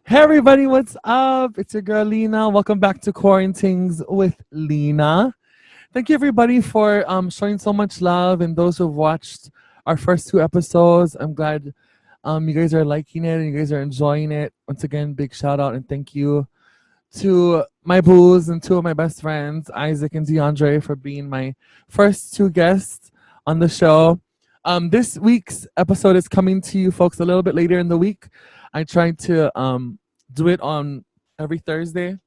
Hey everybody, what's up? It's your girl Lina. Welcome back to QuaranTingz with Lina. Thank you everybody for showing so much love and those who've watched our first two episodes. I'm glad you guys are liking it and you guys are enjoying it. Once again, big shout out and thank you to my boos and two of my best friends, Isaac and DeAndre, for being my first two guests on the show. This week's episode is coming to you folks a little bit later in the week. I tried to do it on every Thursday,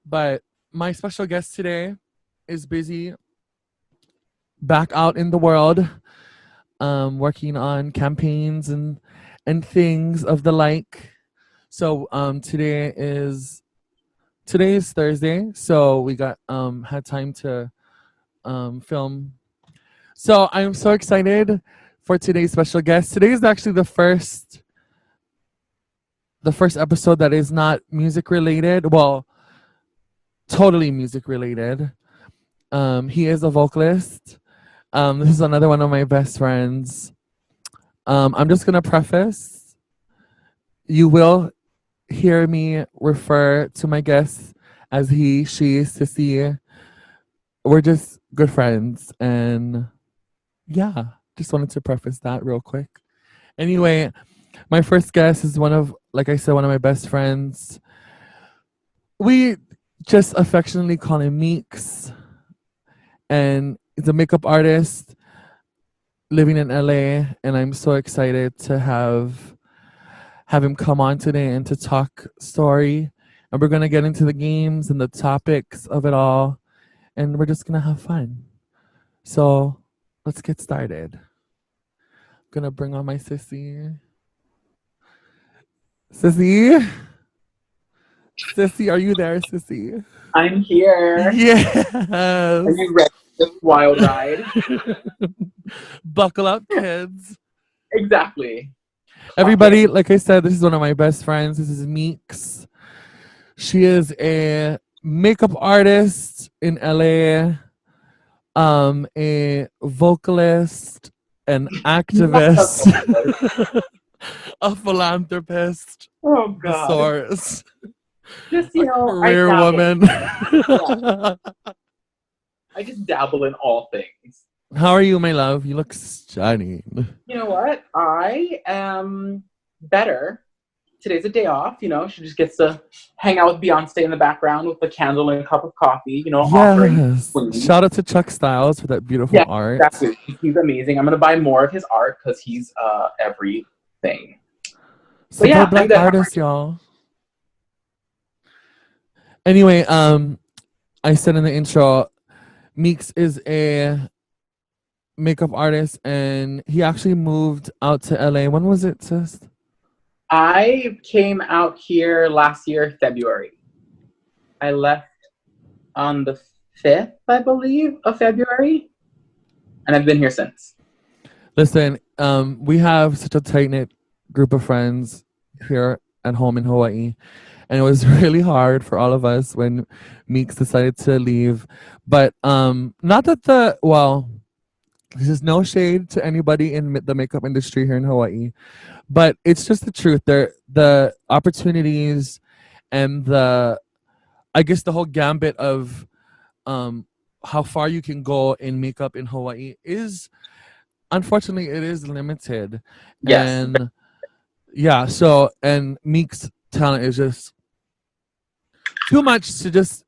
but my special guest today is busy back out in the world, working on campaigns and things of the like. So today is Thursday, so we got had time to film. So I'm so excited for today's special guest. Today is actually the first episode that is not music related. Well, totally music related. He is a vocalist. This is another one of my best friends. I'm just gonna preface. You will hear me refer to my guests as he, she, sissy. We're just good friends, and yeah, just wanted to preface that real quick. Anyway, my first guest is one of my best friends. We just affectionately call him MEEKS, and he's a makeup artist living in LA, and I'm so excited to have him come on today and to talk story. And we're gonna get into the games and the topics of it all, and we're just gonna have fun. So let's get started. I'm gonna bring on my sissy. Sissy, are you there, Sissy? I'm here. Yes. Are you ready for this wild ride? Buckle up, kids. Exactly. Everybody, like I said, this is one of my best friends. This is MEEKS. She is a makeup artist in LA, a vocalist, an activist, a philanthropist, Oh God. source, Just a career woman. I just dabble in all things. How are you, my love? You look stunning. You know what? I am better. Today's a day off. She just gets to hang out with Beyonce in the background with a candle and a cup of coffee. Yes. Shout out to Chuck Styles for that beautiful art. Exactly. He's amazing. I'm gonna buy more of his art because he's everything. So yeah, black artists, y'all. Anyway, I said in the intro, MEEKS is a makeup artist, and he actually moved out to LA. When was it, sis? I came out here last year, February. I left on the 5th, I believe, of February, and I've been here since. Listen, we have such a tight-knit group of friends here at home in Hawaii, and it was really hard for all of us when MEEKS decided to leave. But not that this is no shade to anybody in the makeup industry here in Hawaii, but it's just the truth. The opportunities and the whole gambit of how far you can go in makeup in Hawaii is, unfortunately, it is limited. Yes. And yeah, so, and MEEKS' talent is just too much to just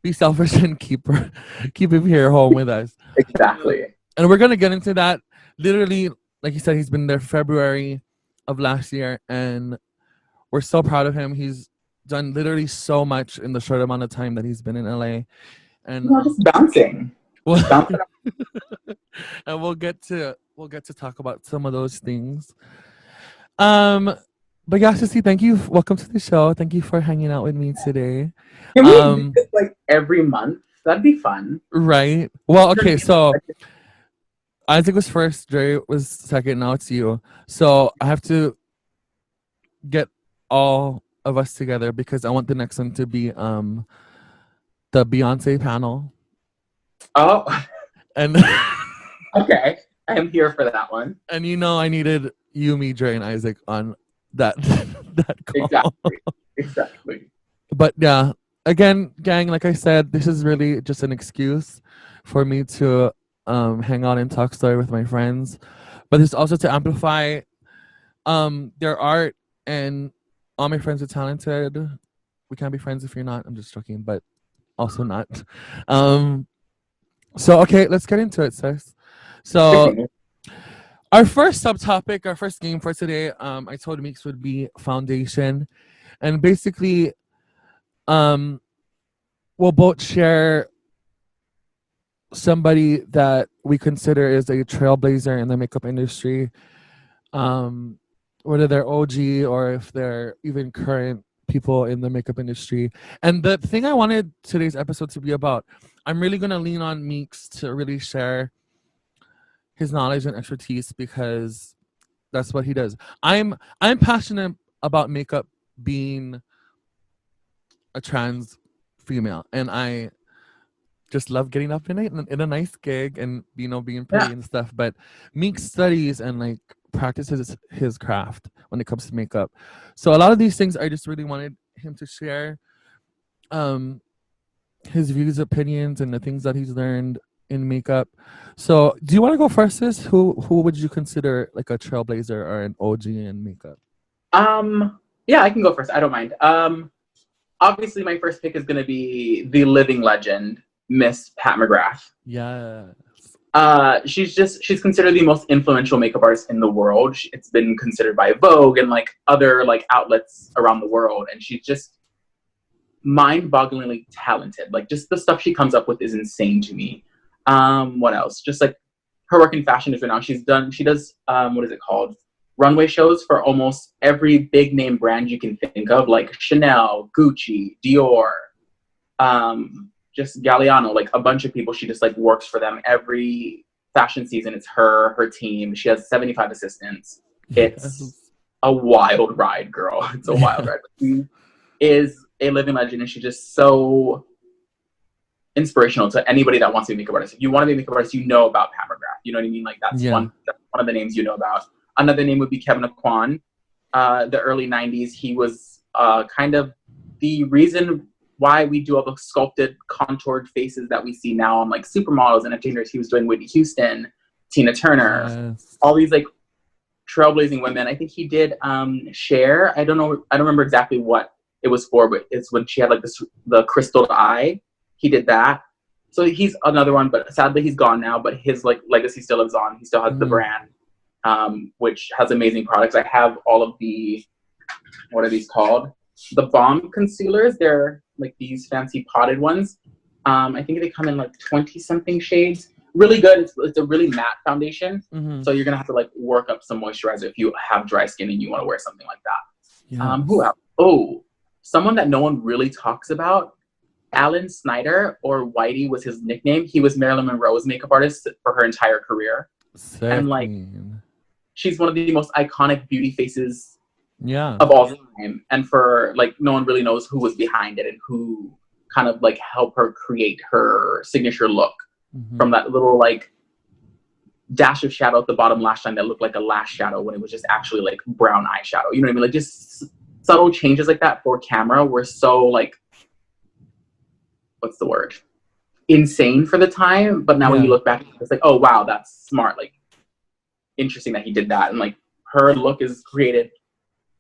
be selfish and keep him here home with us. Exactly. And we're going to get into that. Literally, like you said, he's been there February of last year, and we're so proud of him. He's done literally so much in the short amount of time that he's been in LA. And just bouncing. And we'll get to talk about some of those things. But yeah, Sissy, thank you. Welcome to the show. Thank you for hanging out with me today. Can we do this like every month? That'd be fun. Right. Well, okay, so Isaac was first, Dre was second, now it's you. So I have to get all of us together because I want the next one to be the Beyonce panel. Oh. And okay. I'm here for that one. And I needed you, me, Dre, and Isaac on that that call. Exactly. But yeah, again, gang, like I said, this is really just an excuse for me to hang out and talk story with my friends, but it's also to amplify their art. And all my friends are talented. We can't be friends if you're not. I'm just joking, but also not. um so okay, let's get into it, sis. So our first subtopic, our first game for today, I told Meeks would be foundation. And basically, um, we'll both share somebody that we consider is a trailblazer in the makeup industry, um, whether they're OG or if they're even current people in the makeup industry. And the thing I wanted today's episode to be about, I'm really going to lean on Meeks to really share his knowledge and expertise because that's what he does. I'm passionate about makeup being a trans female, and I just love getting up in a nice gig and being pretty Yeah. and stuff. But Meek studies and like practices his craft when it comes to makeup. So a lot of these things I just really wanted him to share um his views, opinions, and the things that he's learned in makeup. So do you want to go first, sis? Who would you consider like a trailblazer or an OG in makeup? Yeah, I can go first. I don't mind. Obviously my first pick is gonna be the living legend, Miss Pat McGrath. Yeah. She's considered the most influential makeup artist in the world. It's been considered by Vogue and like other like outlets around the world, and she's just mind-bogglingly talented. Like just the stuff she comes up with is insane to me. What else? Just like her work in fashion is renowned. She does what is it called? Runway shows for almost every big name brand you can think of, like Chanel, Gucci, Dior, just Galliano, like a bunch of people. She just like works for them every fashion season. It's her team. She has 75 assistants. It's a wild ride, girl. It's a wild ride. She is a living legend, and she's just so inspirational to anybody that wants to be a makeup artist. If you want to be a makeup artist, you know about Pat McGrath. You know what I mean? Like that's one of the names you know about. Another name would be Kevin Aquan. The early 90s, he was kind of the reason why we do all the sculpted, contoured faces that we see now on like supermodels and entertainers. He was doing Whitney Houston, Tina Turner, all these like trailblazing women. I think he did Cher. I don't remember exactly what it was for, but it's when she had like the crystal eye. He did that. So he's another one, but sadly he's gone now, but his like legacy still lives on. He still has the brand, which has amazing products. I have all of the, what are these called? The Balm concealers. They're like these fancy potted ones. I think they come in like 20 something shades. Really good. It's a really matte foundation. So you're gonna have to like work up some moisturizer if you have dry skin and you want to wear something like that. Who else? Oh, someone that no one really talks about. Alan Snyder, or Whitey was his nickname. He was Marilyn Monroe's makeup artist for her entire career. And like, she's one of the most iconic beauty faces of all time. And for like, no one really knows who was behind it and who kind of like helped her create her signature look, from that little like dash of shadow at the bottom lash line that looked like a lash shadow when it was just actually like brown eyeshadow. You know what I mean? Like just subtle changes like that for camera were so like, what's the word? Insane for the time. But now when you look back, it's like, oh wow, that's smart. Like interesting that he did that. And like her look is created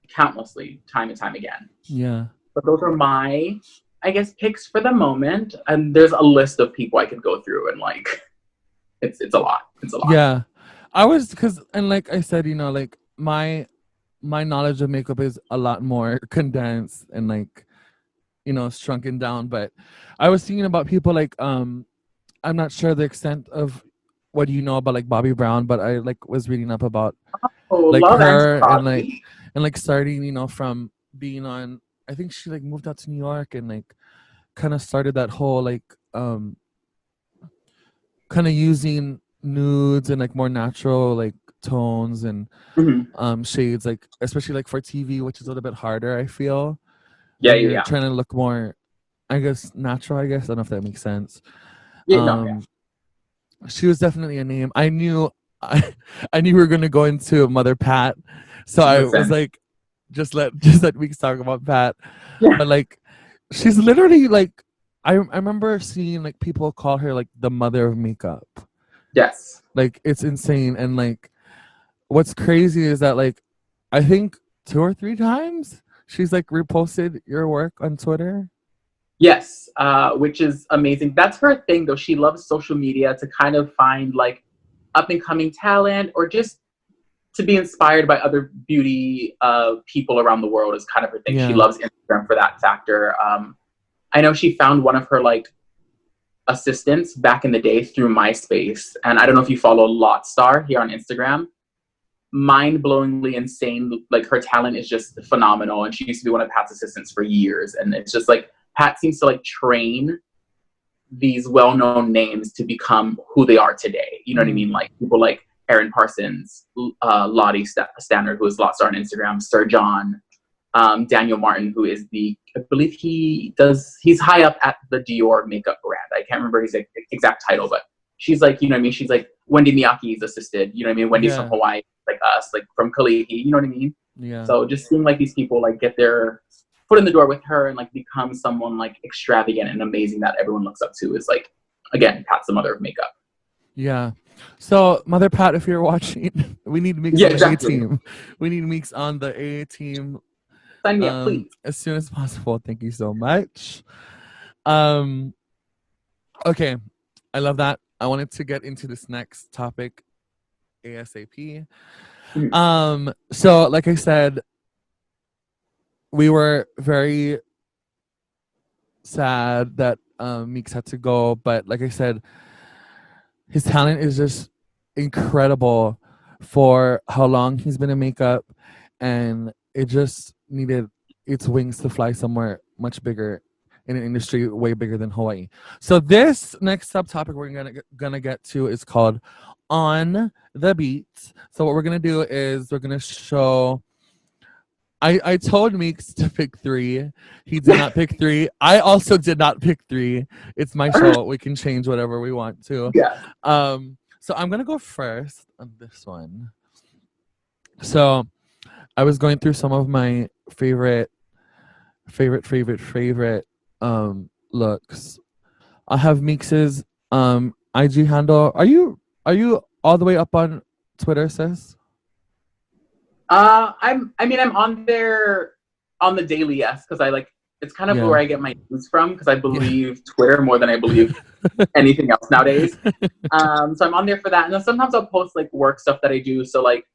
countlessly time and time again. Yeah. But those are my, I guess, picks for the moment. And there's a list of people I could go through, and like it's a lot. It's a lot. Yeah. I was and like I said, like my knowledge of makeup is a lot more condensed and like shrunken down. But I was thinking about people like I'm not sure the extent of what you know about like Bobbi Brown, but I like was reading up about like her and like starting from being on, I think she like moved out to New York and like kind of started that whole like kind of using nudes and like more natural like tones and shades, like especially like for TV, which is a little bit harder, I feel. You're trying to look more, I guess, natural. I guess I don't know if that makes sense. She was definitely a name. I knew we were gonna go into Mother Pat, so I was like, just let Meeks talk about Pat. Yeah. But like, she's literally like, I remember seeing like people call her like the mother of makeup. Yes. Like it's insane. And like, what's crazy is that like, I think 2 or 3 times she's like reposted your work on Twitter. Yes, which is amazing. That's her thing, though. She loves social media to kind of find like up and coming talent, or just to be inspired by other beauty people around the world is kind of her thing. She Yeah. loves Instagram for that factor. I know she found one of her like assistants back in the day through MySpace, and I don't know if you follow Lotstar here on Instagram. Mind-blowingly insane. Like her talent is just phenomenal, and she used to be one of Pat's assistants for years. And it's just like Pat seems to like train these well-known names to become who they are today. You know what I mean? Like people like Aaron Parsons, Lottie Stannard, who is Lotstar on Instagram, Sir John, Daniel Martin, who is I believe he's high up at the Dior makeup brand. I can't remember his exact title, but she's like, you know what I mean? She's like Wendy Miyake's assisted, you know what I mean? Wendy's from Hawaii, like us, like from Kalihi, you know what I mean? Yeah. So just seeing like these people like get their foot in the door with her and like become someone like extravagant and amazing that everyone looks up to is like, again, Pat's the mother of makeup. Yeah. So, Mother Pat, if you're watching, we need Meeks on the A team. We need Meeks on the A team. Sign me up, please. As soon as possible. Thank you so much. Okay. I love that. I wanted to get into this next topic ASAP. So, like I said, we were very sad that Meeks had to go, but like I said, his talent is just incredible for how long he's been in makeup, and it just needed its wings to fly somewhere much bigger in an industry way bigger than Hawaii. So this next subtopic we're gonna get to is called On the Beat. So what we're gonna do is we're gonna show. I told Meeks to pick 3. He did not pick 3. I also did not pick 3. It's my show. We can change whatever we want to. Yeah. So I'm gonna go first on this one. So I was going through some of my favorite looks. I have Meeks's IG handle. Are you all the way up on Twitter, sis? I'm on there on the daily, yes, because I like it's kind of where I get my news from, because I believe Twitter more than I believe anything else nowadays. So I'm on there for that, and then sometimes I'll post like work stuff that I do. So like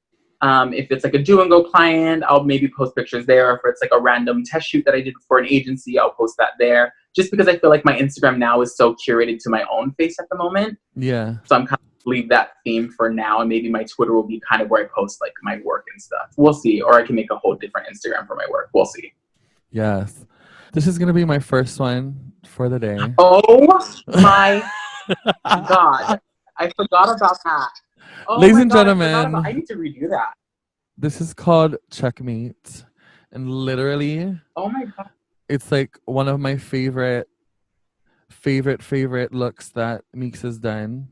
if it's like a do and go client, I'll maybe post pictures there. Or if it's like a random test shoot that I did for an agency, I'll post that there. Just because I feel like my Instagram now is so curated to my own face at the moment. Yeah. So I'm kind of leave that theme for now, and maybe my Twitter will be kind of where I post like my work and stuff. We'll see. Or I can make a whole different Instagram for my work. We'll see. Yes. This is gonna be my first one for the day. Oh my God. I forgot about that. Oh Ladies my and God, gentlemen, I need to redo that. This is called Checkmate. And literally, oh my God, it's like one of my favorite looks that Meeks has done.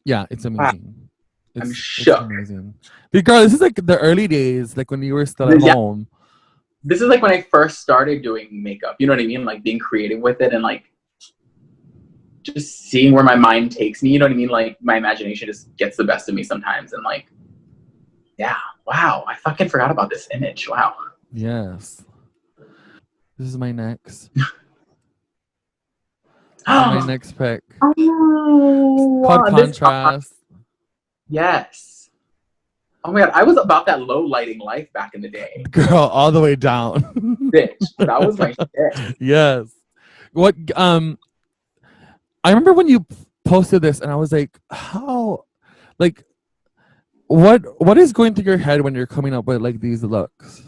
Yeah, it's amazing. Wow. I'm shook. It's amazing. But girl, this is like the early days, like when you were still at home. This is like when I first started doing makeup. You know what I mean? Like being creative with it and like just seeing where my mind takes me. You know what I mean? Like my imagination just gets the best of me sometimes. And like, yeah, wow. I fucking forgot about this image. Wow. Yes. This is my next. My next pick. Oh, called Contrast. Yes. Oh my God, I was about that low lighting life back in the day. Girl, all the way down. Bitch, that was my shit. Yes. What I remember when you posted this and I was like, how, like, what is going through your head when you're coming up with like these looks?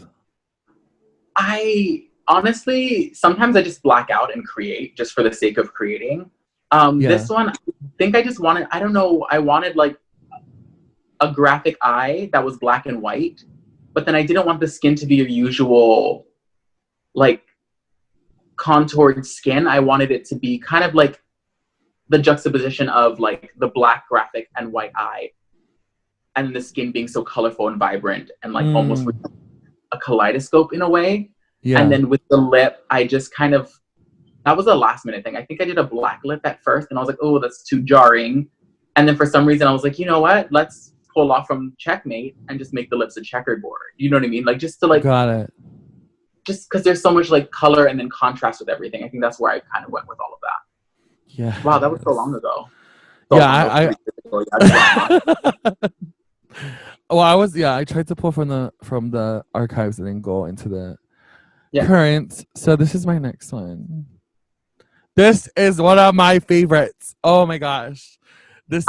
I honestly, sometimes I just black out and create just for the sake of creating. This one, I think I just wanted, I don't know, I wanted like a graphic eye that was black and white, but then I didn't want the skin to be your usual like contoured skin. I wanted it to be kind of like the juxtaposition of like the black graphic and white eye. and the skin being so colorful and vibrant and like almost Mm. a kaleidoscope in a way. Yeah. And then with the lip, I just kind of, that was a last minute thing. I think I did a black lip at first and I was like, oh, that's too jarring. And then for some reason I was like, you know what? Let's pull off from Checkmate and just make the lips a checkerboard. You know what I mean? Like just to like, Got it. just because there's so much like color and then contrast with everything. I think that's where I kind of went with all of that. Yeah. Wow, that was so long ago. So Yeah, long ago, 3 years ago. Yeah, well, I tried to pull from the archives and then go into the Yeah. current. So this is my next one. This is one of my favorites. Oh my gosh. This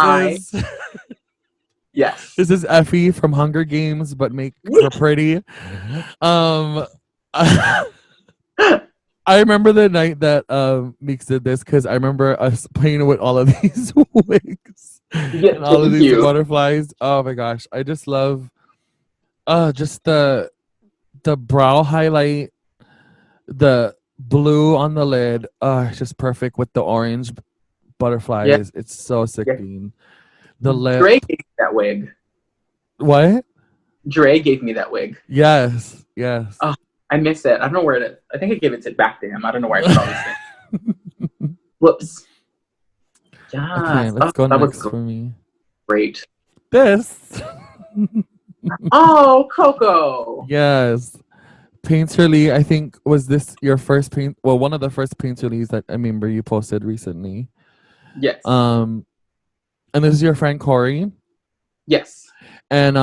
Yes. is Effie from Hunger Games, but make her pretty. I remember the night that MEEKS did this because I remember us playing with all of these wigs and all of these butterflies. Oh my gosh. I just love just the brow highlight, the blue on the lid. It's just perfect with the orange butterflies. Yeah. It's so sickening. The lip. Dre gave me that wig. What? Dre gave me that wig. Yes. Yes. Oh, I miss it. I don't know where it is. I think I gave it back to him. I don't know where I put all these things. Whoops. Yeah. Okay, let's go next for me. Great. This. Oh, Coco. Yes. Painterly, I think, was this your first paint? Well, one of the first Painterlies that I remember you posted recently. Yes. And this is your friend Corey. Yes. And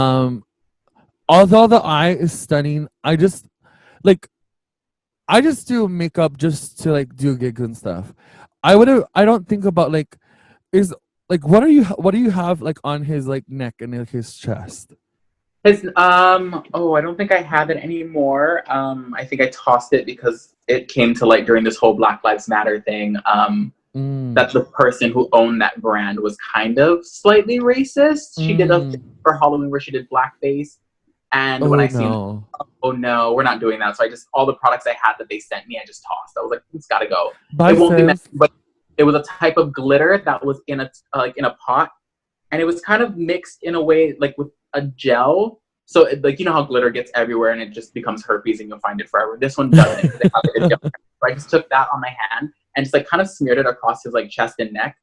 although the eye is stunning, I just do makeup just to like do gigs and stuff. I don't think about like what do you have like on his like neck and like his chest? His I don't think I have it anymore. I think I tossed it because it came to light during this whole Black Lives Matter thing. That the person who owned that brand was kind of slightly racist. She did a thing for Halloween where she did blackface. And when I seen, oh no, we're not doing that. So I just, all the products I had that they sent me, I just tossed. I was like, it's gotta go. It won't be messy, but it was a type of glitter that was in a pot, and it was kind of mixed in a way like with a gel. So like, you know how glitter gets everywhere and it just becomes herpes and you'll find it forever. This one doesn't. It has, like, a gel. So I just took that on my hand and just like kind of smeared it across his like chest and neck.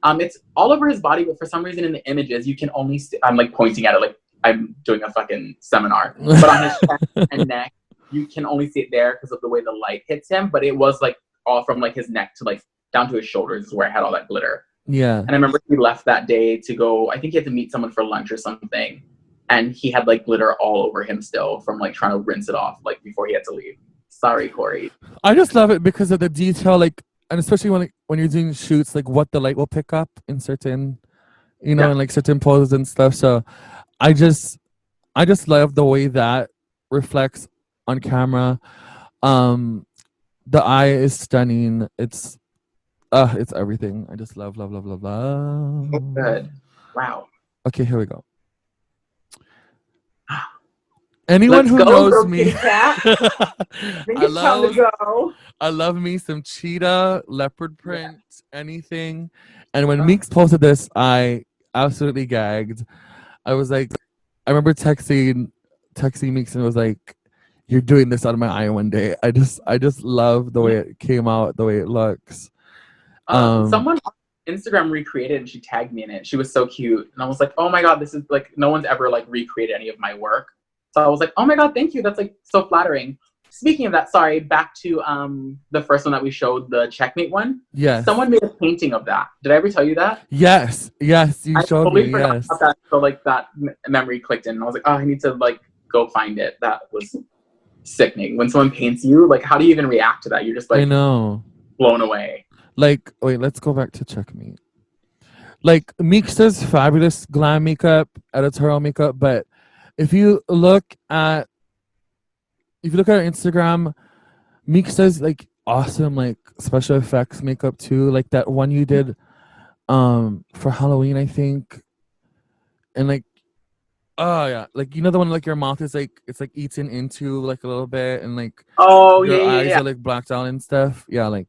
It's all over his body, but for some reason in the images you can only I'm like pointing at it like I'm doing a fucking seminar. But on his chest and neck, you can only see it there because of the way the light hits him. But it was like all from like his neck to like down to his shoulders is where I had all that glitter. Yeah. And I remember he left that day to go, I think he had to meet someone for lunch or something. And he had like glitter all over him still from like trying to rinse it off like before he had to leave. Sorry, Corey. I just love it because of the detail, like, and especially when you're doing shoots, like what the light will pick up in certain, in like certain poses and stuff. So I just love the way that reflects on camera. The eye is stunning. It's everything. I just love. Oh, good. Wow. Okay, here we go. Anyone who knows me, I love me some cheetah, leopard print, anything. And when MEEKS posted this, I absolutely gagged. I was like, I remember texting MEEKS and was like, "You're doing this out of my eye one day." I just love the way it came out, the way it looks. Someone on Instagram recreated and she tagged me in it. She was so cute, and I was like, "Oh my god, this is like no one's ever like recreated any of my work." So I was like, "Oh my god, thank you. That's like so flattering." Speaking of that, sorry, back to the first one that we showed, the Checkmate one. Yes. Someone made a painting of that. Did I ever tell you that? Yes, you showed me. Yes. About that, so like that memory clicked in, and I was like, "Oh, I need to like go find it." That was sickening. When someone paints you, like, how do you even react to that? You're just like, I know, blown away. Like, wait, let's go back to Checkmate. Like, MEEKS does fabulous glam makeup, editorial makeup, but if you look at our Instagram, MEEKS does like awesome like special effects makeup too. Like that one you did for Halloween, I think. And like, oh yeah, like you know the one like your mouth is like it's like eaten into like a little bit and like your eyes are like blacked out and stuff. Yeah, like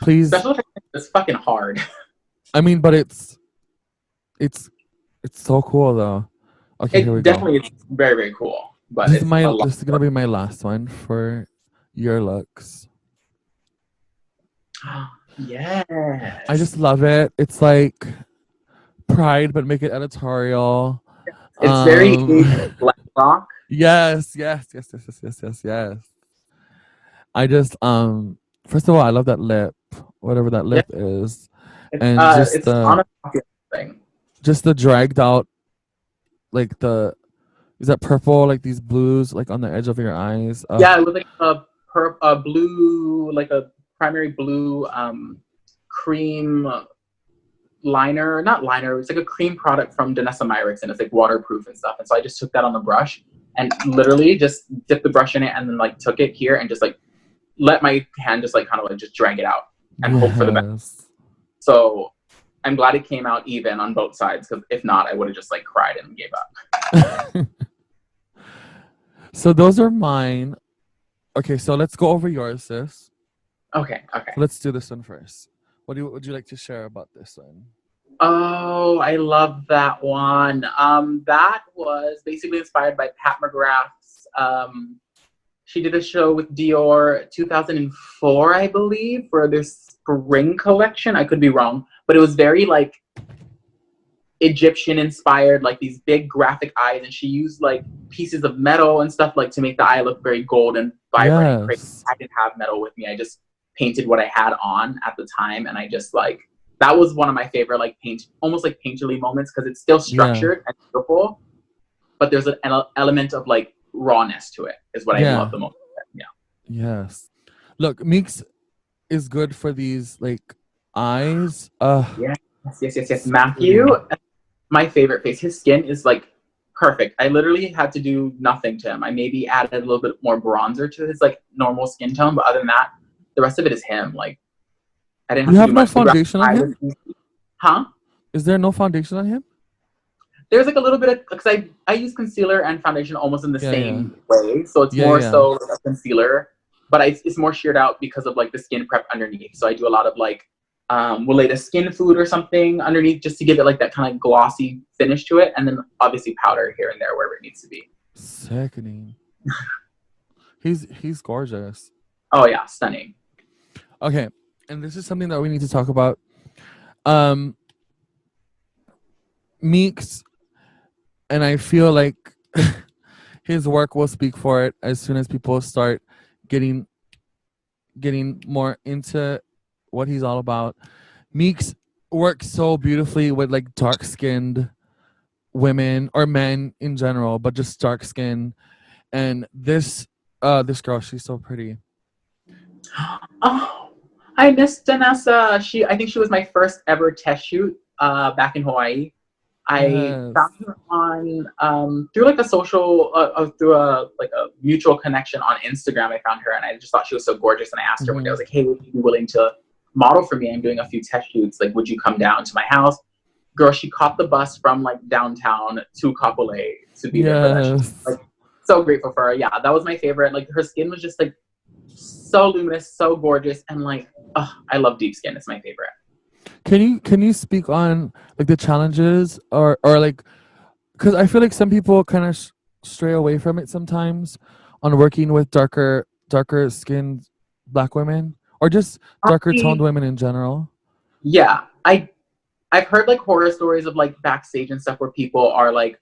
please. Special effects is fucking hard. I mean, but it's It's so cool though. Okay, here we It go. definitely is very, very cool, but it's a lot. This is gonna be my last one for your looks. I Yes. just love it. It's like Pride, but make it editorial. It's very Um, black rock. yes. I just first of all, I love that lip, whatever that Yeah, lip is, and it's on a thing. just the dragged out like the is that purple like these blues like on the edge of your eyes. Yeah, it was like a blue, like a primary blue cream liner, not liner. It's like a cream product from Danessa Myricks, and it's like waterproof and stuff. And so I just took that on the brush and literally just dipped the brush in it, and then like took it here and just like let my hand just like kind of like just drag it out and hope for the best. Yes. So I'm glad it came out even on both sides, because if not, I would have just like cried and gave up. So those are mine. Okay, so let's go over yours, sis. Okay. So let's do this one first. Would you like to share about this one? Oh, I love that one. That was basically inspired by Pat McGrath's. She did a show with Dior 2004, I believe, for their spring collection. I could be wrong, but it was very like Egyptian inspired, like these big graphic eyes, and she used like pieces of metal and stuff like to make the eye look very gold and vibrant and crazy. Yes. I didn't have metal with me. I just painted what I had on at the time, and I just like that was one of my favorite like almost like painterly moments, because it's still structured and beautiful, but there's an element of like rawness to it is what I love the most. Yeah. Yes. Look, MEEKS is good for these like eyes. Yes. Matthew, my favorite face. His skin is like perfect. I literally had to do nothing to him. I maybe added a little bit more bronzer to his like normal skin tone, but other than that, the rest of it is him. Like I didn't have to do No much. foundation on him? Huh? Is there no foundation on him? There's like a little bit of, because I use concealer and foundation almost in the same way, so it's more Yeah. so like a concealer, but it's more sheared out because of like the skin prep underneath. So I do a lot of like we'll lay the skin food or something underneath just to give it like that kind of glossy finish to it, and then obviously powder here and there wherever it needs to be. Sickening. He's gorgeous. Oh yeah, stunning. Okay, and this is something that we need to talk about. MEEKS, and I feel like his work will speak for it as soon as people start getting more into what he's all about. MEEKS works so beautifully with like dark skinned women or men in general, but just dark skin. And this girl, she's so pretty. Oh, I missed Danessa. I think she was my first ever test shoot back in Hawaii. I found her on through like a social through a mutual connection on Instagram. I found her, and I just thought she was so gorgeous. And I asked her one day, I was like, "Hey, would you be willing to model for me? I'm doing a few test shoots. Like, would you come down to my house?" Girl, she caught the bus from like downtown to Kapolei to be there for that shoot. Like, so grateful for her. Yeah, that was my favorite. Like, her skin was just like so luminous, so gorgeous, and like, I love deep skin. It's my favorite. Can you speak on like the challenges or like, because I feel like some people kind of stray away from it sometimes on working with darker skinned Black women or just darker toned women in general. Yeah, I've heard like horror stories of like backstage and stuff where people are like,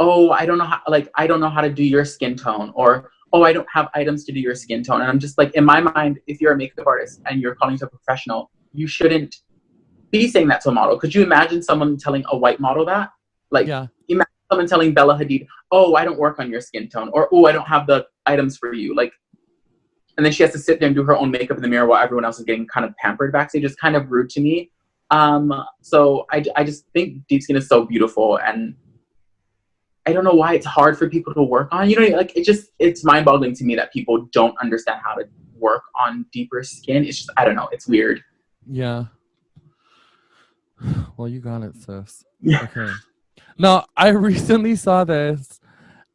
"Oh, I don't know how to do your skin tone," or "Oh, I don't have items to do your skin tone." And I'm just like, in my mind, if you're a makeup artist and you're calling to a professional, you shouldn't be saying that to a model. Could you imagine someone telling a white model that? Like, imagine someone telling Bella Hadid, "Oh, I don't work on your skin tone," or "Oh, I don't have the items for you." Like, and then she has to sit there and do her own makeup in the mirror while everyone else is getting kind of pampered backstage. It's kind of rude to me. So I just think deep skin is so beautiful, and I don't know why it's hard for people to work on. You know, like it's mind-boggling to me that people don't understand how to work on deeper skin. It's just, I don't know, it's weird. Yeah. Well, you got it, sis. Yeah. Okay. No, I recently saw this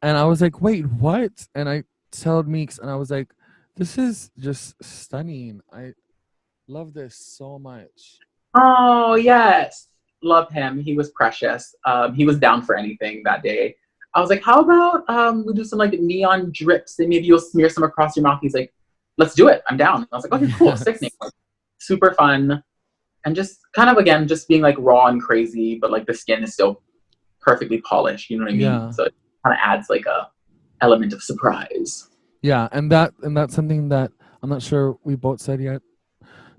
and I was like, wait, what? And I told MEEKS and I was like, this is just stunning. I love this so much. Oh, yes. love him. He was precious. He was down for anything that day. I was like, how about we do some like neon drips and maybe you'll smear some across your mouth. He's like, let's do it. I'm down. I was like, okay, cool. Sickening. Like, super fun. And just kind of, again, just being like raw and crazy, but like the skin is still perfectly polished. You know what I mean? Yeah. So it kind of adds like a element of surprise. Yeah, and that's something that I'm not sure we both said yet,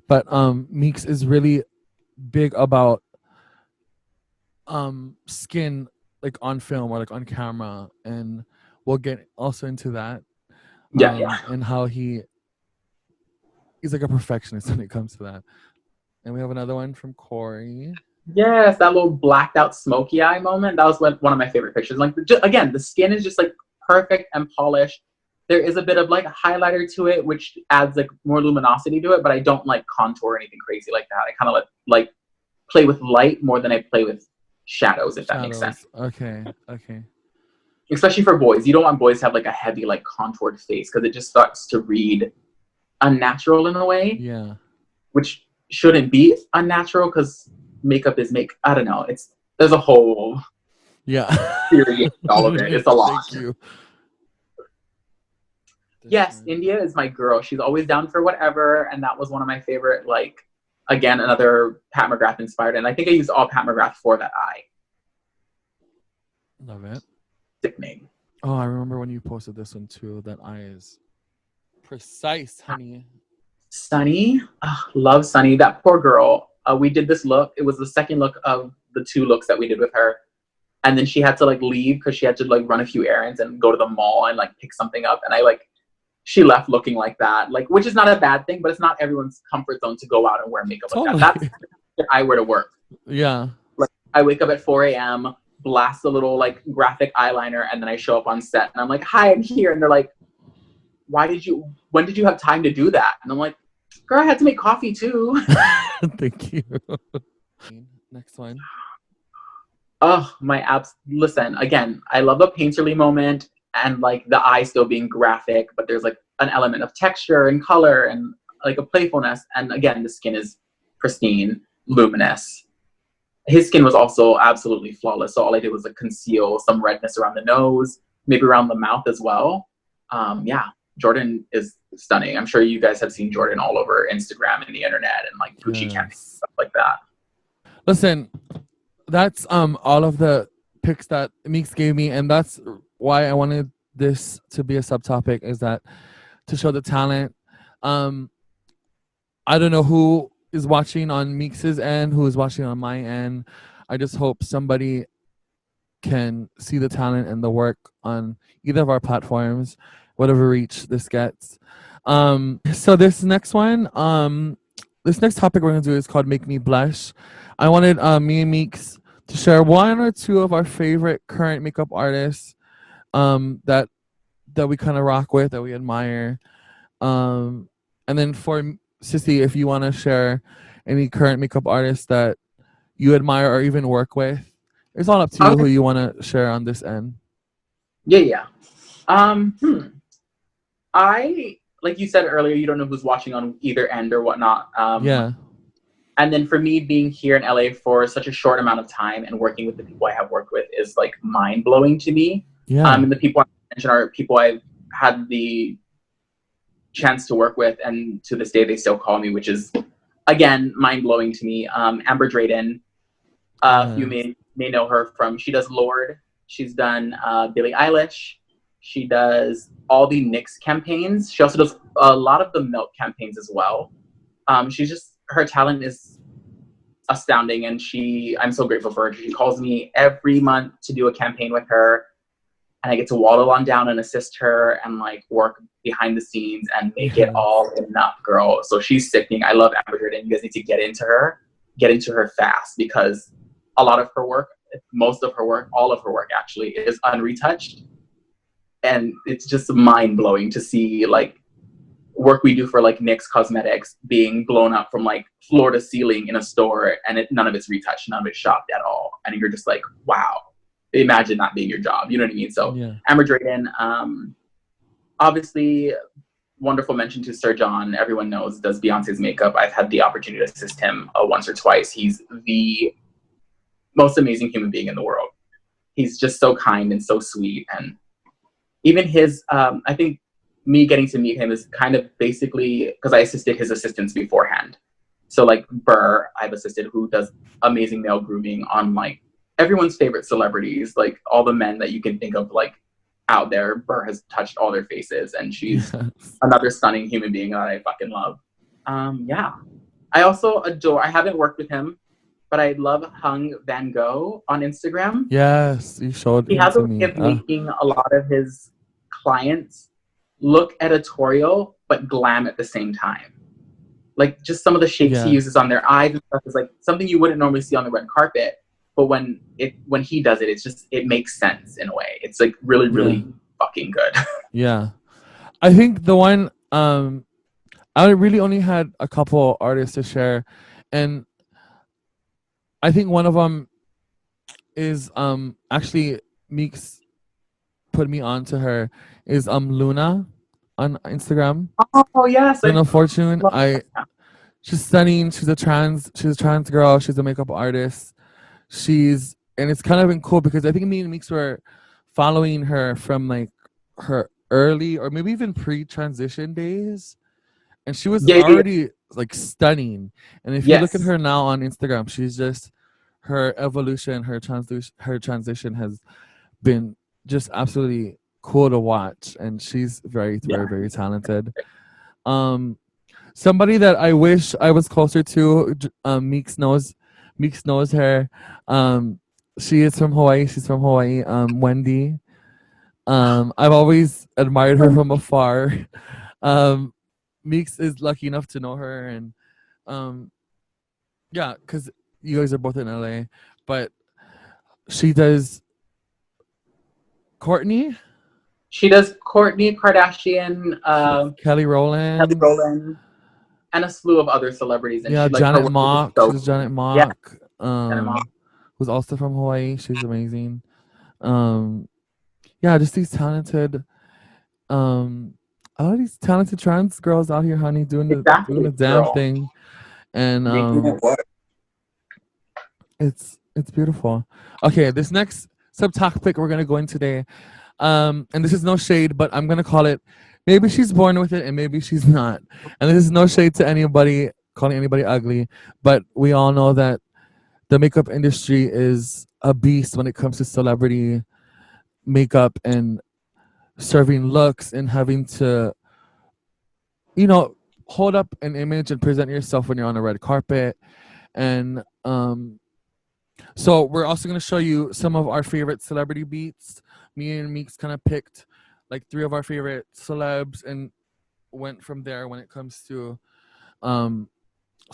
but MEEKS is really big about skin like on film or like on camera, and we'll get also into that. Yeah. And how he's like a perfectionist when it comes to that. And we have another one from Corey. Yes, that little blacked out smoky eye moment. That was one of my favorite pictures. Like, again, the skin is just like perfect and polished. There is a bit of like a highlighter to it, which adds like more luminosity to it, but I don't like contour or anything crazy like that. I kind of like play with light more than I play with shadows, if that makes sense. Okay. Especially for boys. You don't want boys to have like a heavy, like contoured face because it just starts to read unnatural in a way. Yeah. Which shouldn't be unnatural because makeup is I don't know. There's a whole theory of all of it. It's a lot. Thank you. Yes, India is my girl. She's always down for whatever, and that was one of my favorite. Like, again, another Pat McGrath inspired, and I think I used all Pat McGrath for that eye. Love it. Sickening. Oh, I remember when you posted this one too. That eye is precise, honey. Sunny, love Sunny. That poor girl. We did this look. It was the second look of the 2 looks that we did with her. And then she had to like leave because she had to like run a few errands and go to the mall and like pick something up. And she left looking like that, like, which is not a bad thing, but it's not everyone's comfort zone to go out and wear makeup like that. That's if I were to work. Yeah. Like, I wake up at 4 a.m., blast a little like graphic eyeliner, and then I show up on set and I'm like, hi, I'm here. And they're like, when did you have time to do that? And I'm like, girl, I had to make coffee too. Thank you. Next one. Oh, my apps. Listen, again, I love a painterly moment and like the eye still being graphic, but there's like an element of texture and color and like a playfulness. And again, the skin is pristine, luminous. His skin was also absolutely flawless. So all I did was like conceal some redness around the nose, maybe around the mouth as well. Yeah, Jordan is stunning. I'm sure you guys have seen Jordan all over Instagram and the internet and like Gucci campaigns, stuff like that. Listen, that's all of the pics that MEEKS gave me, and that's why I wanted this to be a subtopic, is that to show the talent. I don't know who is watching on MEEKS's end, who is watching on my end. I just hope somebody can see the talent and the work on either of our platforms, whatever reach this gets. So this next one, this next topic we're gonna do is called Make Me Blush. I wanted me and MEEKS to share 1 or 2 of our favorite current makeup artists that we kind of rock with, that we admire. And then for Sissy, if you want to share any current makeup artists that you admire or even work with, it's all up to you who you want to share on this end. Yeah. I, like you said earlier, you don't know who's watching on either end or whatnot. Yeah. And then for me, being here in LA for such a short amount of time and working with the people I have worked with is like mind blowing to me. Yeah. And the people I mentioned are people I've had the chance to work with, and to this day they still call me, which is again mind blowing to me. Amber Drayden, you may know her from, she does Lorde. She's done Billie Eilish. She does all the NYX campaigns. She also does a lot of the Milk campaigns as well. She's just, her talent is astounding, and I'm so grateful for her. She calls me every month to do a campaign with her, and I get to waddle on down and assist her and like work behind the scenes and make it all enough, girl. So she's sickening. I love Amber Drayden. You guys need to get into her fast, because a lot of her work, most of her work, all of her work actually, is unretouched. And it's just mind blowing to see like work we do for like NYX Cosmetics being blown up from like floor to ceiling in a store, and none of it's retouched, none of it's shopped at all. And you're just like, wow, imagine that being your job. You know what I mean? So yeah. Amber Drayden, obviously wonderful mention to Sir John. Everyone knows, does Beyonce's makeup. I've had the opportunity to assist him once or twice. He's the most amazing human being in the world. He's just so kind and so sweet. And even his, I think me getting to meet him is kind of basically because I assisted his assistants beforehand. So like Burr, I've assisted, who does amazing male grooming on like everyone's favorite celebrities, like all the men that you can think of like out there. Burr has touched all their faces, and she's another stunning human being that I fucking love. Yeah. I also adore, I haven't worked with him, but I love Hung Van Gogh on Instagram. Yes, you showed He him has to a way me. of making a lot of his clients look editorial, but glam at the same time. Like just some of the shapes he uses on their eyes and stuff is like something you wouldn't normally see on the red carpet. But when he does it, it's just, it makes sense in a way. It's like really, really fucking good. Yeah. I think the one, I really only had a couple artists to share. And I think one of them is actually Meeks put me on to her, is Luna on Instagram. Oh yes. Luna Fortune. She's stunning. She's a trans girl. She's a makeup artist. And it's kind of been cool because I think me and Meeks were following her from like her early or maybe even pre-transition days. And she was already like stunning. And if you look at her now on Instagram, she's just, her evolution, her transition has been just absolutely cool to watch. And she's very, very, very talented. Somebody that I wish I was closer to, Meeks knows her. She is from Hawaii. She's from Hawaii. Wendy. I've always admired her from afar. Meeks is lucky enough to know her, and yeah, because you guys are both in LA. But she does Courtney. She does Kourtney Kardashian, Kelly Rowland, and a slew of other celebrities. And Janet Mock. She's Janet Mock. Janet Mock. Who's also from Hawaii. She's amazing. Yeah, just these talented, all these talented trans girls out here, honey, doing the damn thing, and it's beautiful. Okay, this next subtopic we're gonna go in today, and this is no shade, but I'm gonna call it, maybe she's born with it and maybe she's not. And this is no shade to anybody calling anybody ugly, but we all know that the makeup industry is a beast when it comes to celebrity makeup and serving looks and having to, hold up an image and present yourself when you're on a red carpet. And so we're also going to show you some of our favorite celebrity beats. Me and Meeks kind of picked like 3 of our favorite celebs and went from there when it comes to some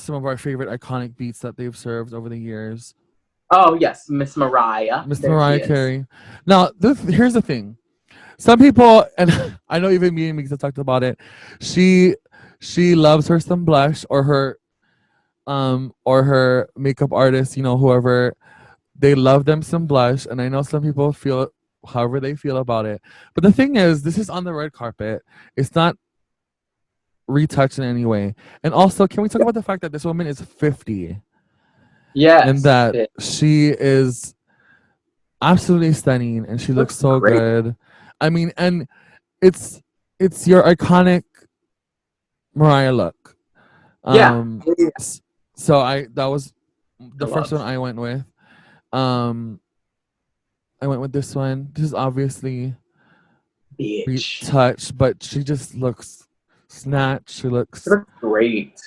of our favorite iconic beats that they've served over the years. Oh yes, Miss Mariah Carey. Now here's the thing. Some people, and I know even me and Meeks have talked about it, she loves her some blush, or her makeup artist, whoever, they love them some blush. And I know some people feel however they feel about it. But the thing is, this is on the red carpet. It's not retouched in any way. And also, can we talk about the fact that this woman is 50? Yes. And that she is absolutely stunning and she looks so good. I mean, and it's your iconic Mariah look. So that was the first one I went with. I went with this one. This is obviously retouched, but she just looks snatched. She looks great.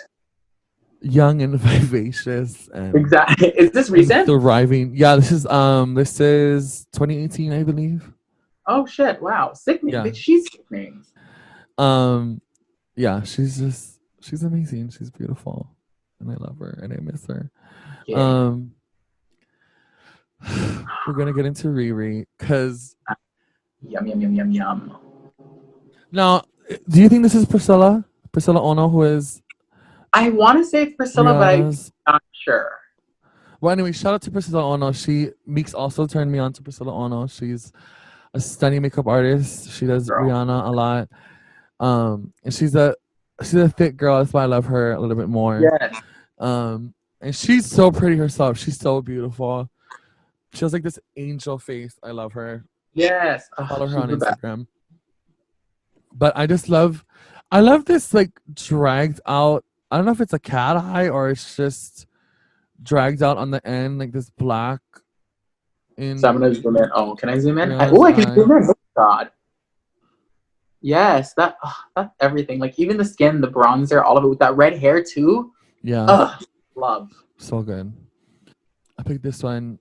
Young and vivacious. And exactly. Is this recent? Thriving. Yeah, this is 2018, I believe. Oh shit! Wow, sickening. Yeah. She's sickening. Yeah, she's amazing. She's beautiful, and I love her, and I miss her. Yeah. We're gonna get into Riri because yum. Now, do you think this is Priscilla Ono, who is? I want to say it's Priscilla, Rihanna's, but I'm not sure. Well, anyway, shout out to Priscilla Ono. Meeks also turned me on to Priscilla Ono. She's a stunning makeup artist. She does Rihanna a lot. And she's a thick girl. That's why I love her a little bit more. Yes. And she's so pretty herself. She's so beautiful. She has like this angel face. I love her. Yes. Oh, Follow her she's on the best. Instagram. But I love this like dragged out. I don't know if it's a cat eye or it's just dragged out on the end, like this black So I'm in gonna zoom in. Oh, can I zoom in? Rihanna's I can eye. zoom in. Oh God. Yes, that's everything. Like even the skin, the bronzer, all of it with that red hair too. Yeah, Love. so good. I picked this one.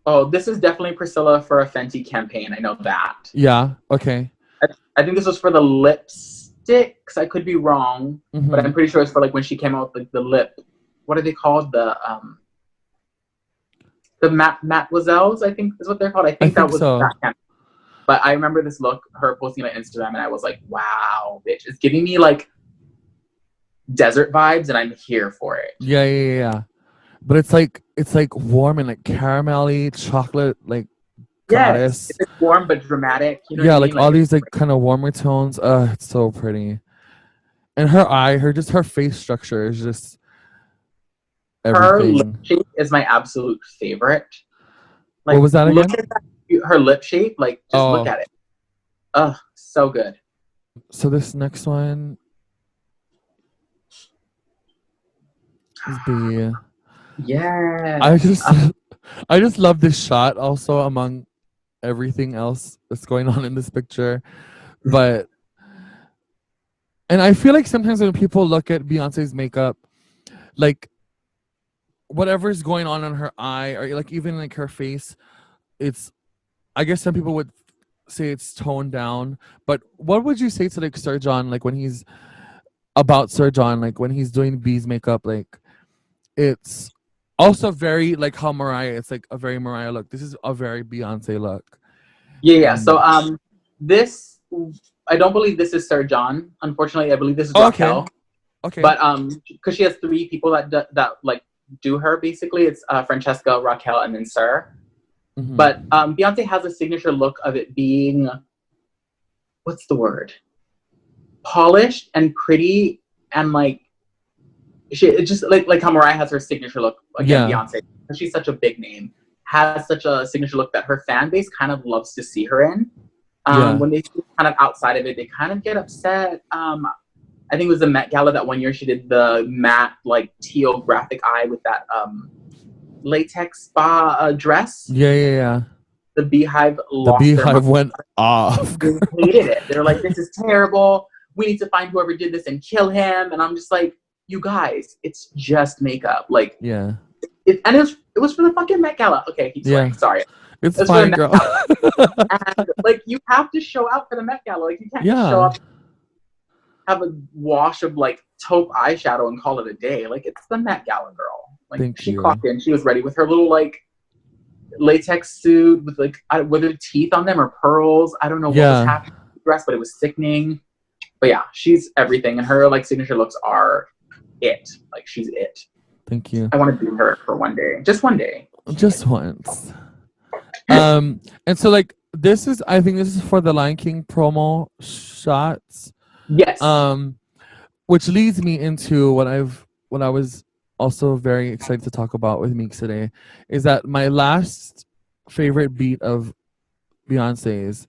Oh, this is definitely Priscilla for a Fenty campaign. I know that. Yeah, okay. I think this was for the lipsticks. I could be wrong, but I'm Mm-hmm. pretty sure it's for like when she came out with like, the lip. What are they called? The Matdemoiselles, I think is what they're called. I I think that think was so. that campaign. But I remember this look, her posting on Instagram, and I was like, wow, bitch. It's giving me like desert vibes, and I'm here for it. Yeah. But it's like warm and like caramelly chocolate like Yes, goddess. it's warm but dramatic. You know what Yeah, I like mean? all Like it's these like kind of warmer tones. It's so pretty. And her eye, her face structure is just her lip everything. shape is my absolute favorite. What Like was that look again? at that, her lip shape. Like just look Oh, at it. Ugh, so good. so this next one is the I Yes. just I just love this shot also among everything else that's going on in this picture. But and I feel like sometimes when people look at Beyonce's makeup, like whatever's going on her eye or like even like her face, it's I guess some people would say it's toned down. But what would you say to like Sir John, like when he's about Sir John, like when he's doing B's makeup, like it's also very like how Mariah, it's like a very Mariah look. This is a very Beyonce look. Yeah. So And this I don't believe this is Sir John. Unfortunately, I believe this is oh, okay, Raquel. okay. But because she has three people that like do her basically. It's Francesca, Raquel, and then Sir. But Mm-hmm. Beyonce has a signature look of it being, what's the word? Polished and pretty, and like it's just like how Mariah has her signature look. Again, Yeah, Beyonce, because she's such a big name, has such a signature look that her fan base kind of loves to see her in. yeah, When they see kind of outside of it, they kind of get upset. I think it was the Met Gala that one year she did the matte like teal graphic eye with that latex spa dress. yeah. The Beehive The lost their mind. beehive went off. They hated it. They're like, this is terrible. We need to find whoever did this and kill him. And I'm just like, you guys, it's just makeup. Like, Yeah, it was for the fucking Met Gala. Okay, I keep yeah. swearing. Sorry. It It's was for the fine, Met girl. Gala. And like, you have to show out for the Met Gala. Like, you can't just show Yeah. up, have a wash of like taupe eyeshadow and call it a day. Like, it's the Met Gala girl. Like, Thank she you. clocked in. She was ready with her little like latex suit with like whether teeth on them or pearls. I don't know what was Yeah. happening with the dress, but it was sickening. But yeah, she's everything, and her like signature looks are it. Like she's it. Thank you. I want to do her for one day, just one day. Just once. And so like this is I think this is for the Lion King promo shots. Yes. Um which leads me into what I was also very excited to talk about with Meeks today is that my last favorite beat of Beyonce's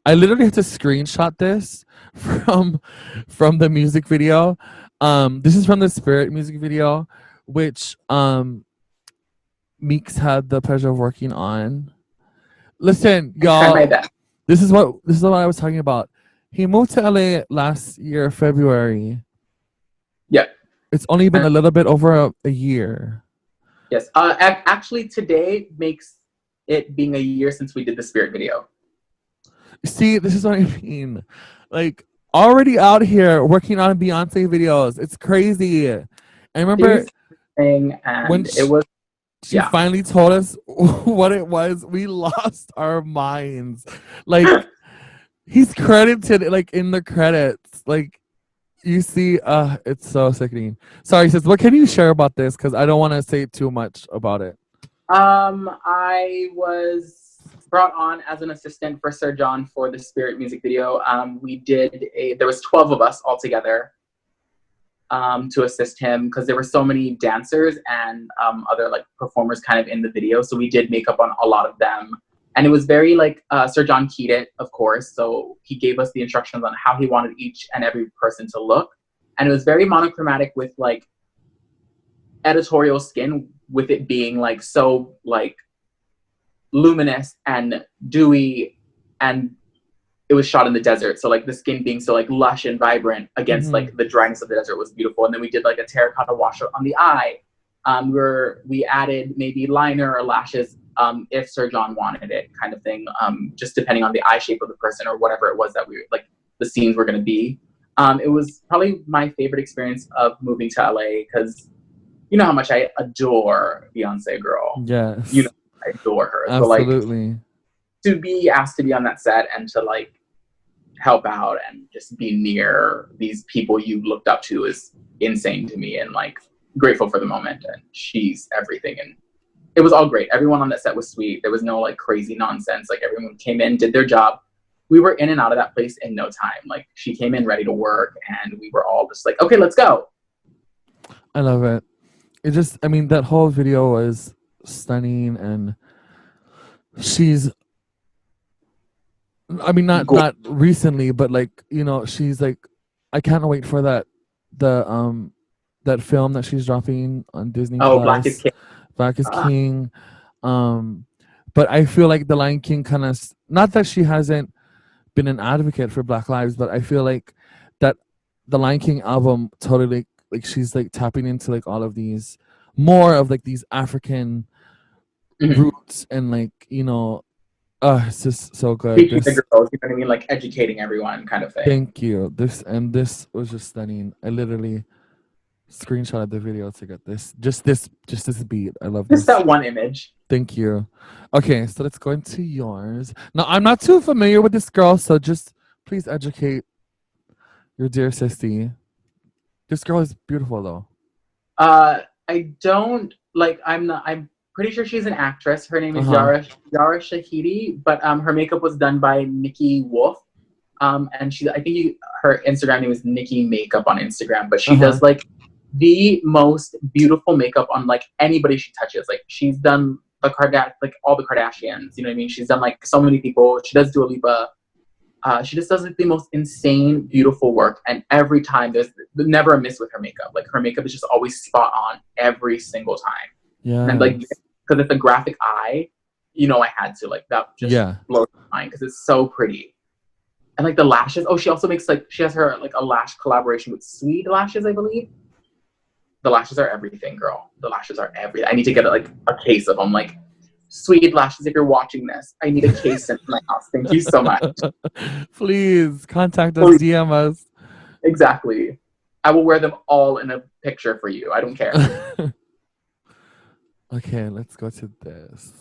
I literally had to screenshot this from from the music video. This is from the Spirit music video, which Meeks had the pleasure of working on. Listen, I tried my y'all, best. this is what I was talking about. He moved to LA last year, February. Yeah. It's only been And a little bit over a year. yes. Actually, today makes it being a year since we did the Spirit video. See, this is what I mean. Like already out here working on Beyonce videos. It's crazy. I remember She's thing, when and it was she yeah. finally told us what it was, we lost our minds. Like he's credited like in the credits. Like you see, it's so sickening. Sorry, sis, what can you share about this? Because I don't want to say too much about it. I was brought on as an assistant for Sir John for the Spirit music video. We did there was 12 of us all together. to assist him because there were so many dancers and other like performers kind of in the video. So we did makeup on a lot of them. And it was very like Sir John keyed it, of course. So he gave us the instructions on how he wanted each and every person to look. And it was very monochromatic with like editorial skin, with it being like so like luminous and dewy, and it was shot in the desert, so like the skin being so like lush and vibrant against like the dryness of the desert was beautiful. And then we did like a terracotta wash on the eye, where we added maybe liner or lashes if Sir John wanted it, kind of thing, just depending on the eye shape of the person or whatever it was that we like the scenes were going to be. It was probably my favorite experience of moving to LA because you know how much I adore Beyonce, girl. Yes. You know, I adore her. Absolutely. So, like, to be asked to be on that set and to, like, help out and just be near these people you looked up to is insane to me, and, like, grateful for the moment. And she's everything. And it was all great. Everyone on that set was sweet. There was no, like, crazy nonsense. Like, everyone came in, did their job. We were in and out of that place in no time. Like, she came in ready to work, and we were all just like, okay, let's go. I love it. It just, I mean, that whole video was stunning, and she's, I mean, not recently, but like, you know, she's like, I can't wait for that film that she's dropping on Disney Oh, Plus. Black is King. Black is King. But I feel like the Lion King kind of, not that she hasn't been an advocate for Black lives, but I feel like that the Lion King album totally, like she's like tapping into like all of these more of like these African roots, and like, you know, it's just so good. Teaching the girls, you know what I mean? Like educating everyone, kind of thing. Thank you. This was just stunning. I literally screenshotted the video to get this. Just this beat. I love this. Just that one image. Thank you. Okay, so let's go into yours. Now, I'm not too familiar with this girl, so just please educate your dear sissy. This girl is beautiful, though. I don't like. I'm pretty sure she's an actress. Her name is Yara Shahidi, but her makeup was done by Nikki Wolf. And I think her Instagram name is Nikki Makeup on Instagram. But she does like the most beautiful makeup on like anybody she touches. Like she's done like all the Kardashians. You know what I mean? She's done like so many people. She does Dua Lipa. She just does like the most insane, beautiful work, and every time there's never a miss with her makeup. Like her makeup is just always spot on every single time. Yeah. And like because it's a graphic eye, you know, I had to like that just blows my mind because it's so pretty. And like the lashes. Oh, she also makes like she has her like a lash collaboration with Swede Lashes, I believe. The lashes are everything, girl. The lashes are everything. I need to get like a case of them. Like Swede Lashes, if you're watching this, I need a case in my house. Thank you so much. Please contact us, DM us. Exactly. I will wear them all in a picture for you. I don't care. Okay, let's go to this.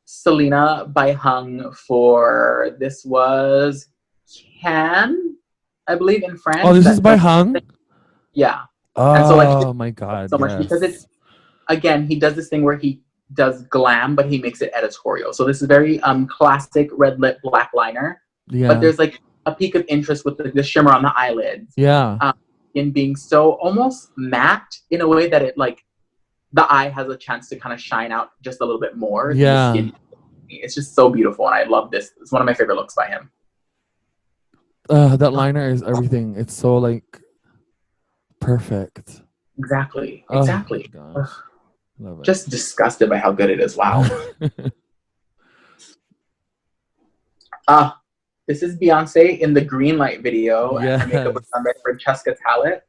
Selena by Hung for this was Cannes, I believe, in France. Oh, this is by Hung? Yeah. Oh, and so, like, my God. So much because it's, again, he does this thing where he does glam, but he makes it editorial. So this is very classic red lip black liner. Yeah. But there's like a peak of interest with the shimmer on the eyelids. Yeah. In being so almost matte in a way that it like the eye has a chance to kind of shine out just a little bit more. Yeah. It's just so beautiful, and I love this. It's one of my favorite looks by him. That liner is everything. It's so like perfect. Exactly. Oh, love it. Just disgusted by how good it is. Wow. This is Beyonce in the Green Light video. Yes. And her makeup was done by Francesca Tallet.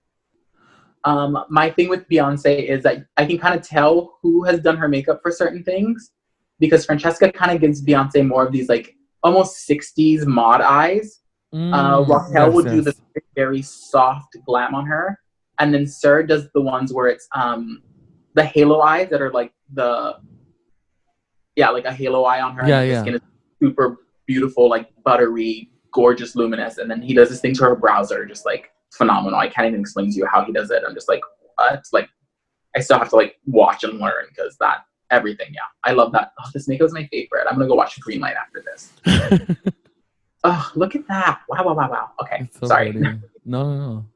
My thing with Beyonce is that I can kind of tell who has done her makeup for certain things, because Francesca kind of gives Beyonce more of these like almost 60s mod eyes. Raquel would do the very soft glam on her. And then Sir does the ones where it's the halo eyes that are like like a halo eye on her. Yeah, and the skin is super beautiful, like buttery, gorgeous, luminous. And then he does this thing to her brows that are just like phenomenal. I can't even explain to you how he does it. I'm just like, what? Like, I still have to like watch and learn because that everything. Yeah, I love that. Oh, this makeup is my favorite. I'm gonna go watch Green Light after this. Oh, look at that! Wow. Okay, so sorry. No.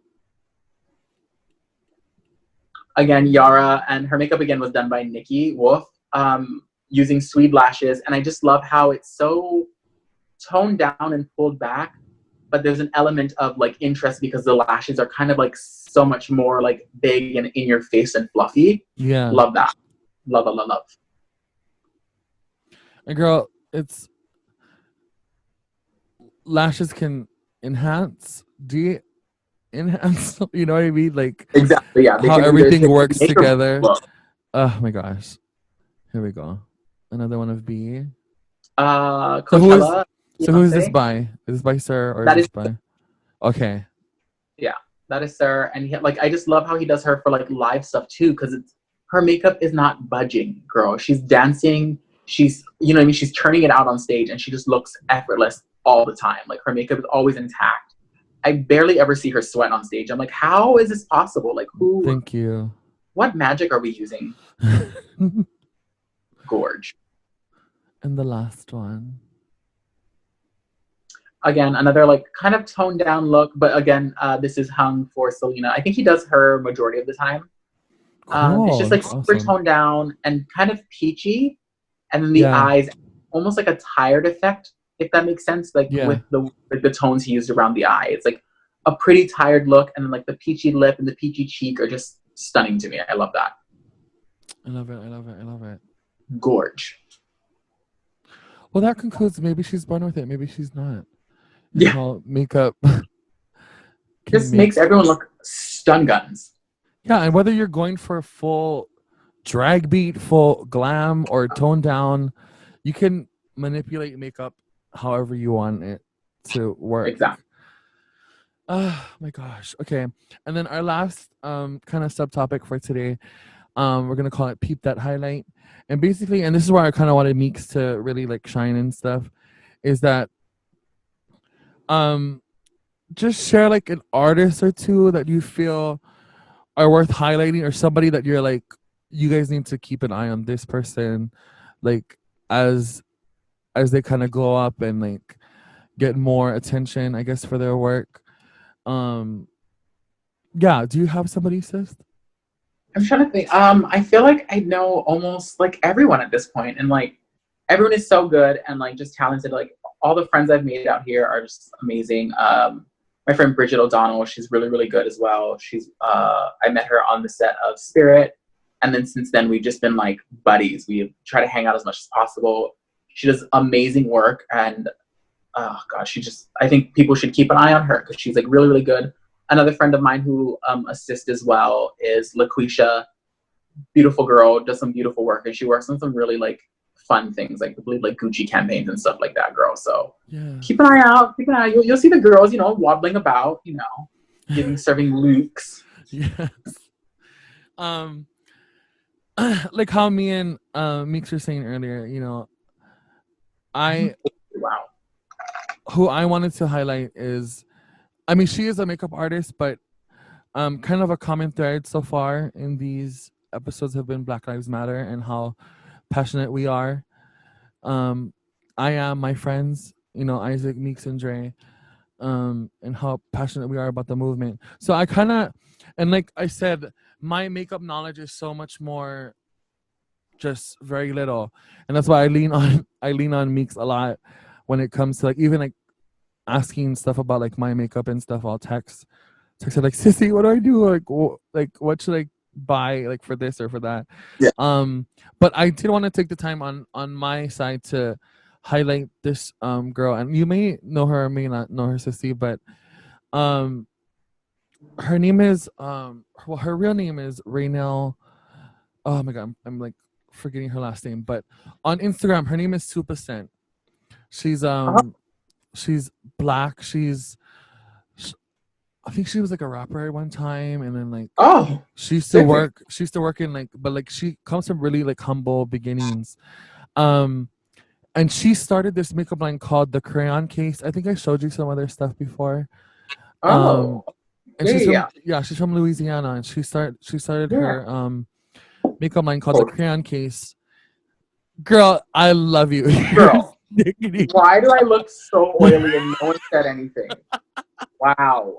again, Yara, and her makeup again was done by Nikki Wolf, using Swede lashes. And I just love how it's so toned down and pulled back, but there's an element of like interest because the lashes are kind of like so much more like big and in your face and fluffy. Yeah. Love that. Love, love, love, love. And girl, it's lashes can enhance, enhance. You know what I mean? Like Exactly. Yeah. how everything works make or together. look. Oh my gosh. Here we go. Another one of B. Coachella. So who is this by? Is this by Sir or That is is this by? Okay. Yeah, that is Sir, and like I just love how he does her for like live stuff too, because it's her makeup is not budging, girl. She's dancing, she's you know what I mean, she's turning it out on stage, and she just looks effortless all the time. Like her makeup is always intact. I barely ever see her sweat on stage. I'm like, how is this possible? Like who? Thank you. What magic are we using? Gorge. And the last one. Again, another like kind of toned down look, but again, this is hung for Selena. I think he does her majority of the time. Cool. It's just like super awesome. toned down and kind of peachy, and then the eyes, almost like a tired effect, if that makes sense. Like with the tones he used around the eye, it's like a pretty tired look, and then like the peachy lip and the peachy cheek are just stunning to me. I love that. I love it. I love it. I love it. Gorge. Well, that concludes. Maybe she's born with it. Maybe she's not. Yeah. How makeup just makes everyone look stun guns. Yeah, and whether you're going for full drag beat, full glam, or toned down, you can manipulate makeup however you want it to work. Exactly. Oh my gosh. Okay. And then our last kind of subtopic for today, we're gonna call it Peep That Highlight. And basically, and this is where I kind of wanted MEEKS to really like shine and stuff, is that just share like an artist or two that you feel are worth highlighting, or somebody that you're like, you guys need to keep an eye on this person, like as they kind of go up and like get more attention, I guess, for their work. Yeah, do you have somebody, sis? I'm trying to think. I feel like I know almost like everyone at this point, and like everyone is so good and like just talented. Like all the friends I've made out here are just amazing. My friend Bridget O'Donnell, she's really, really good as well. She's I met her on the set of Spirit, and then since then we've just been like buddies. We try to hang out as much as possible. She does amazing work, and oh gosh, I think people should keep an eye on her because she's like really, really good. Another friend of mine who assists as well is LaQuisha. Beautiful girl, does some beautiful work, and she works on some really like fun things, like I believe like Gucci campaigns and stuff like that, girl. So keep an eye out. Keep an eye. You'll see the girls, you know, waddling about, you know, serving looks. Yes. Like how me and MEEKS were saying earlier, you know, wow. Who I wanted to highlight is, I mean, she is a makeup artist, but kind of a common thread so far in these episodes have been Black Lives Matter and how passionate we are. I am, my friends, you know, Isaac, MEEKS, and Dre, and how passionate we are about the movement. So I kind of, and like I said, my makeup knowledge is so much more just very little, and that's why I lean on MEEKS a lot when it comes to like even like asking stuff about like my makeup and stuff. I'll text her like, sissy, what do I do? Like what should I buy like for this or for that? Yeah. But I did want to take the time on my side to highlight this girl, and you may know her or may not know her, sissy, but her name is her real name is Raynell. Oh my god, I'm like forgetting her last name, but on Instagram her name is 2%. She's she's black. I think she was like a rapper at one time, and then like she used to work in like, but like she comes from really like humble beginnings. And she started this makeup line called the Crayon Case. I think I showed you some other stuff before. And she's from Louisiana, and she started her makeup line called the Crayon Case. Girl, I love you. Girl, why do I look so oily and no one said anything? Wow.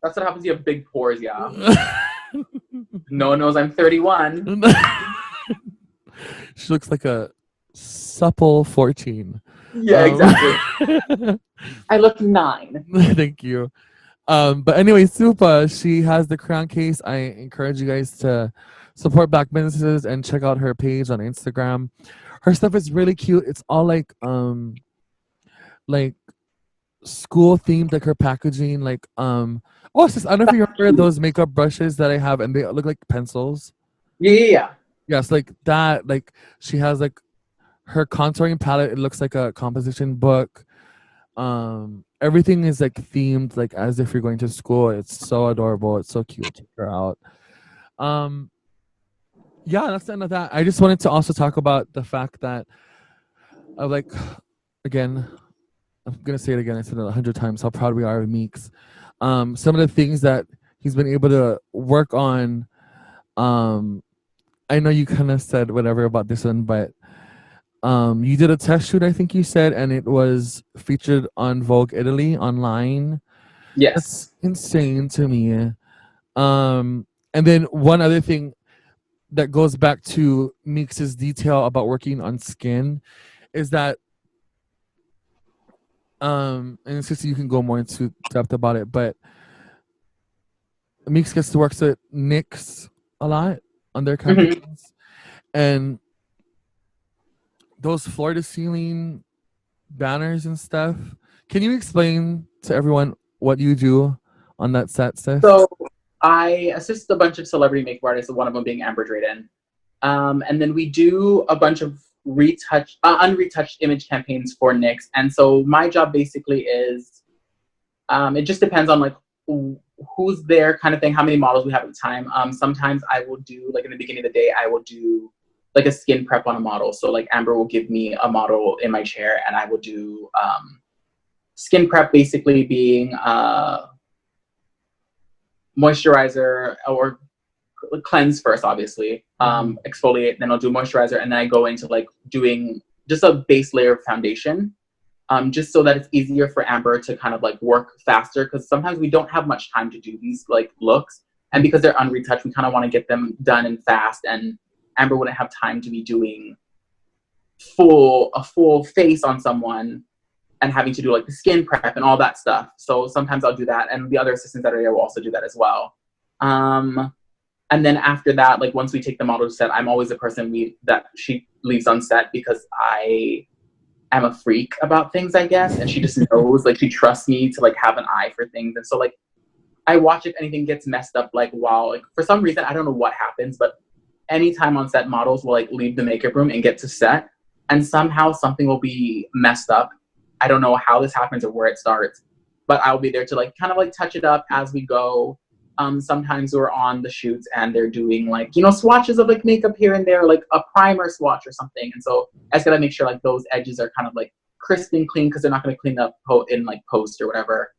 That's what happens. You have big pores, yeah. No one knows I'm 31. She looks like a supple 14. Yeah, exactly. I look 9. Thank you. But anyway, Supa, she has the crown case. I encourage you guys to support black businesses and check out her page on Instagram. Her stuff is really cute. It's all like school themed, like her packaging, oh, it's just, I don't know if you remember those makeup brushes that I have and they look like pencils. Yeah. Yes, like that. Like she has like her contouring palette, it looks like a composition book. Everything is like themed like as if you're going to school. It's so adorable, it's so cute. Check her out. um yeah, that's the end of that. I just wanted to also talk about the fact that like, again, I'm gonna say it again, I said it 100 times, how proud we are of Meeks. Some of the things that he's been able to work on. I know you kind of said whatever about this one, but you did a test shoot, I think you said, and it was featured on Vogue Italy online. Yes. That's insane to me. And then one other thing that goes back to Meeks's detail about working on skin is that, and it's just you can go more into depth about it, but Meeks gets to work with NYX a lot on their campaigns, and those floor to ceiling banners and stuff. Can you explain to everyone what you do on that set, sis? So I assist a bunch of celebrity makeup artists, one of them being Amber Drayden. And then we do a bunch of unretouched image campaigns for NYX. And so my job basically is, it just depends on like who's there kind of thing, how many models we have at the time. Sometimes I will do, like in the beginning of the day, I will do like a skin prep on a model. So like Amber will give me a model in my chair and I will do skin prep, basically being moisturizer or cleanse first, obviously, exfoliate, then I'll do moisturizer, and then I go into like doing just a base layer of foundation, just so that it's easier for Amber to kind of like work faster, because sometimes we don't have much time to do these like looks, and because they're unretouched, we kind of want to get them done and fast, and Amber wouldn't have time to be doing a full face on someone and having to do like the skin prep and all that stuff. So sometimes I'll do that, and the other assistants that are there will also do that as well. And then after that, like once we take the model to set, I'm always the person that she leaves on set, because I am a freak about things, I guess, and she just knows, like she trusts me to like have an eye for things. And so like I watch if anything gets messed up, like while like for some reason I don't know what happens, but anytime on set, models will like leave the makeup room and get to set, and somehow something will be messed up. I don't know how this happens or where it starts, but I'll be there to like kind of like touch it up as we go. Sometimes we're on the shoots and they're doing like, you know, swatches of like makeup here and there, like a primer swatch or something. And so I just gotta make sure like those edges are kind of like crisp and clean, because they're not gonna clean up in like post or whatever.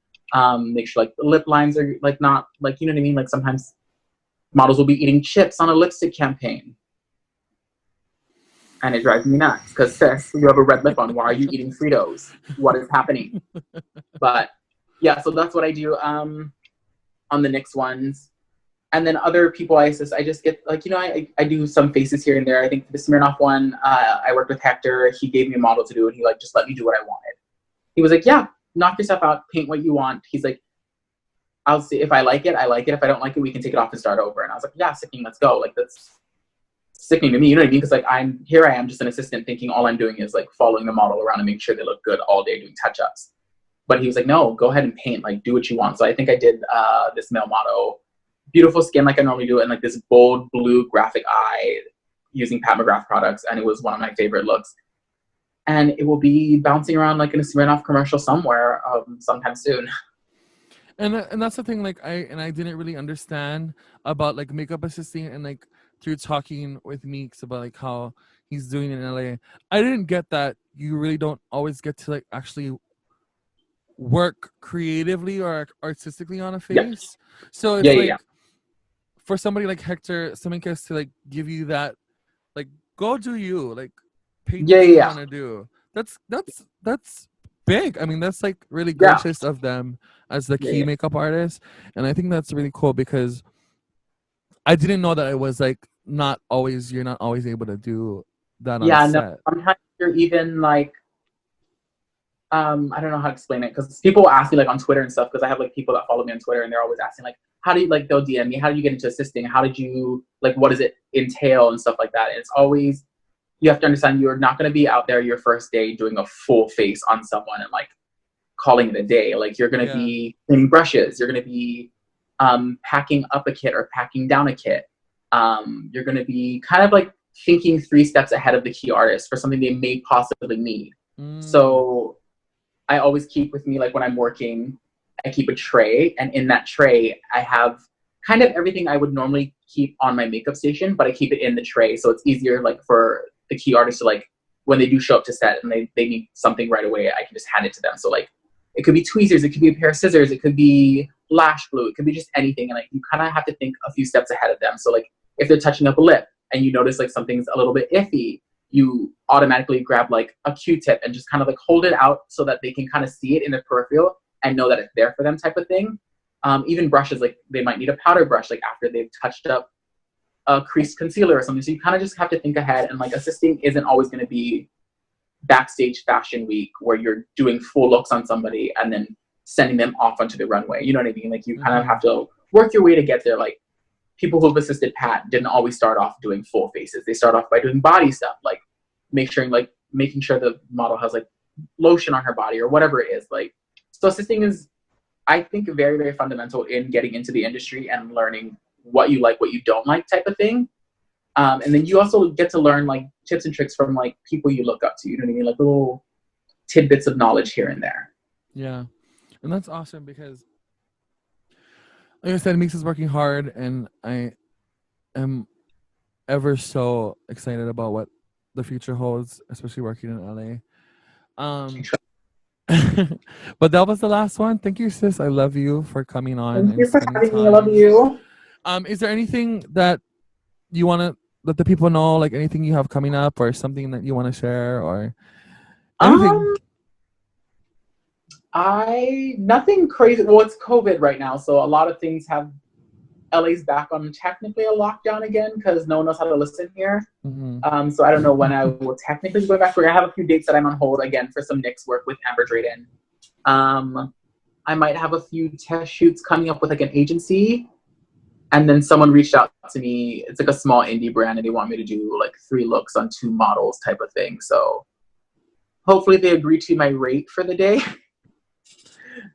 Make sure like the lip lines are like not like, you know what I mean? Like sometimes models will be eating chips on a lipstick campaign. And it drives me nuts, because sis, you have a red lip on. Why are you eating Fritos? What is happening? But yeah, so that's what I do on the NYX ones. And then other people I assist, I just get like, you know, I do some faces here and there. I think for the Smirnoff one, I worked with Hector. He gave me a model to do, and he like just let me do what I wanted. He was like, yeah, knock yourself out, paint what you want. He's like, I'll see if I like it, I like it. If I don't like it, we can take it off and start over. And I was like, yeah, sickening, let's go. Like that's sickening to me, you know what I mean? Because like I am just an assistant thinking all I'm doing is like following the model around and making sure they look good all day doing touch-ups. But he was like, no, go ahead and paint, like do what you want. So I think I did this male model, beautiful skin like I normally do, and like this bold blue graphic eye using Pat McGrath products, and it was one of my favorite looks. And it will be bouncing around like in a Smirnoff commercial somewhere sometime soon. And that's the thing, like I didn't really understand about like makeup assisting, and like through talking with Meeks about like how he's doing in LA, I didn't get that you really don't always get to like actually work creatively or artistically on a face. Yeah. So it's for somebody like Hector Seminkas to like give you that, like go do you, like paint what you want to do. That's big. I mean, that's like really gracious of them as the key makeup artist, and I think that's really cool, because I didn't know that it was like not always. You're not always able to do that on Yeah, no. set. Sometimes you're even like, I don't know how to explain it, because people ask me like on Twitter and stuff, because I have like people that follow me on Twitter and they're always asking like, how do you, like, they'll DM me, how did you get into assisting? How did you, like, what does it entail and stuff like that? And it's always, you have to understand you're not going to be out there your first day doing a full face on someone and like calling it a day. Like, you're going to be cleaning brushes, you're going to be packing up a kit or packing down a kit. You're going to be kind of like thinking 3 steps ahead of the key artist for something they may possibly need. So I always keep with me, like when I'm working, I keep a tray, and in that tray I have kind of everything I would normally keep on my makeup station, but I keep it in the tray, so it's easier like for the key artist to, like, when they do show up to set and they need something right away, I can just hand it to them. So like, it could be tweezers, it could be a pair of scissors, it could be lash glue, it could be just anything, and like you kind of have to think a few steps ahead of them. So like, if they're touching up a lip and you notice like something's a little bit iffy, you automatically grab like a Q-tip and just kind of like hold it out so that they can kind of see it in their peripheral and know that it's there for them, type of thing. Even brushes, like they might need a powder brush like after they've touched up a creased concealer or something. So you kind of just have to think ahead, and like assisting isn't always going to be backstage fashion week where you're doing full looks on somebody and then sending them off onto the runway. You know what I mean? Like, you kind of have to work your way to get there. Like, people who've assisted Pat didn't always start off doing full faces. They start off by doing body stuff, like making sure the model has like lotion on her body or whatever it is. Like, so assisting is, I think, very, very fundamental in getting into the industry and learning what you like, what you don't like, type of thing. And then you also get to learn like tips and tricks from like people you look up to. You know what I mean? Like little tidbits of knowledge here and there. Yeah, and that's awesome because, like I said, MEEKS is working hard, and I am ever so excited about what the future holds, especially working in LA. But that was the last one. Thank you, sis. I love you for coming on. Thank and you for spending having time. me. I love you. Is there anything that you want to let the people know, like anything you have coming up or something that you want to share or anything? Nothing crazy. Well, it's COVID right now, so a lot of things have, LA's back on technically a lockdown again because no one knows how to listen here. So I don't know when I will technically go back. We're gonna have a few dates that I'm on hold again for some NYX work with Amber Drayden. I might have a few test shoots coming up with like an agency, and then someone reached out to me. It's like a small indie brand, and they want me to do like 3 looks on 2 models, type of thing. So hopefully they agree to my rate for the day.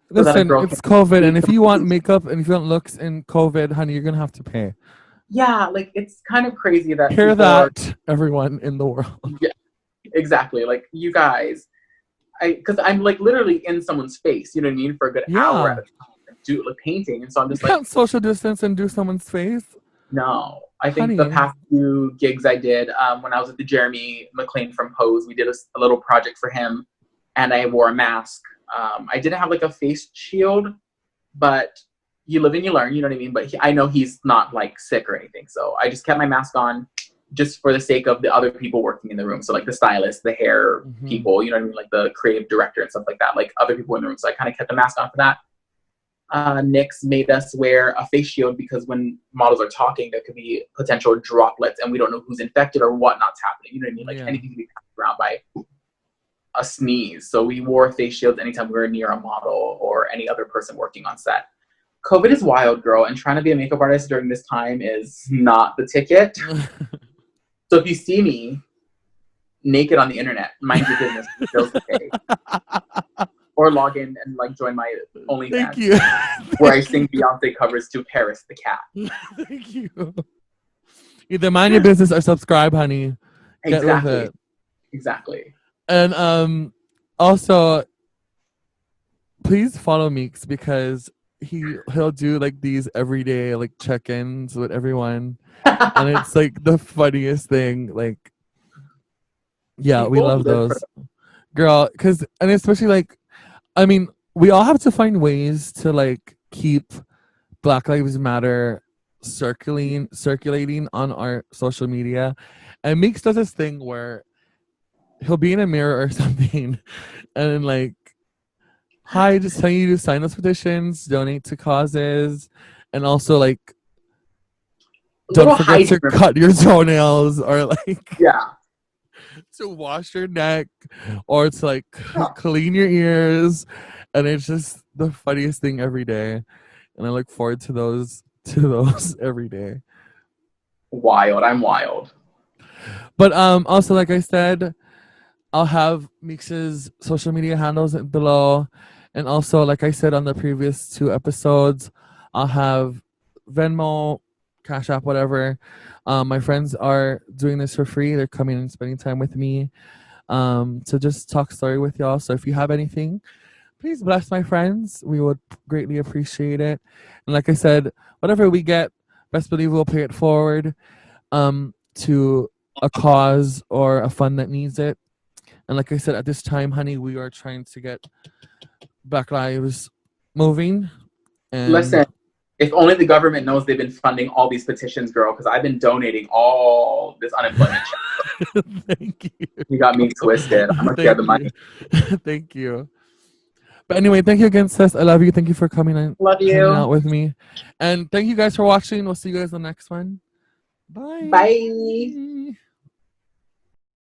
Listen, it's COVID, and if you want makeup and if you want looks in COVID, honey, you're gonna have to pay. Yeah, like it's kind of crazy that hear that, everyone in the world. Yeah, exactly. Like, you guys, because I'm like literally in someone's face, you know what I mean, for a good hour at a time, do like painting, and so I'm just you can't social distance and do someone's face. No, I think the past few gigs I did, when I was with the Jeremy McLean from Pose, we did a little project for him, and I wore a mask. I didn't have like a face shield, but you live and you learn, you know what I mean? But I know he's not like sick or anything, so I just kept my mask on just for the sake of the other people working in the room. So like the stylist, the hair people, you know what I mean? Like the creative director and stuff like that, like other people in the room. So I kind of kept the mask on for that. NYX made us wear a face shield because when models are talking, there could be potential droplets, and we don't know who's infected or whatnot's happening. You know what I mean? Like anything can be passed around by a sneeze. So we wore face shields anytime we were near a model or any other person working on set. COVID is wild, girl, and trying to be a makeup artist during this time is not the ticket. So if you see me naked on the internet, mind your business, feels okay. Or log in and like join my OnlyFans, where I sing Beyonce covers to Paris the Cat. Thank you. Either mind your business or subscribe, honey. Get Exactly. with it. Exactly. And also, please follow MEEKS because he'll do like these everyday like check-ins with everyone, and it's like the funniest thing. Like, yeah, we love those, girl. And especially like, I mean, we all have to find ways to like keep Black Lives Matter circulating on our social media, and MEEKS does this thing where he'll be in a mirror or something, and like, hi, just telling you to sign those petitions, donate to causes, and also like don't little forget to hygiene. cut your toenails, or like Yeah. to wash your neck, or to like Yeah. clean your ears. And it's just the funniest thing every day. And I look forward to those every day. Wild. I'm wild. But also, like I said, I'll have MEEKS's social media handles below. And also, like I said on the previous 2 episodes, I'll have Venmo, Cash App, whatever. My friends are doing this for free. They're coming and spending time with me to just talk story with y'all. So if you have anything, please bless my friends. We would greatly appreciate it. And like I said, whatever we get, best believe we'll pay it forward to a cause or a fund that needs it. And like I said, at this time, honey, we are trying to get Black Lives moving. And Listen, if only the government knows they've been funding all these petitions, girl, because I've been donating all this unemployment check. thank you. You got me twisted. I'm gonna get the money. Thank you. But anyway, thank you again, Sis. I love you. Thank you for coming and Love hanging you. out with me. And thank you guys for watching. We'll see you guys in the next one. Bye. Bye.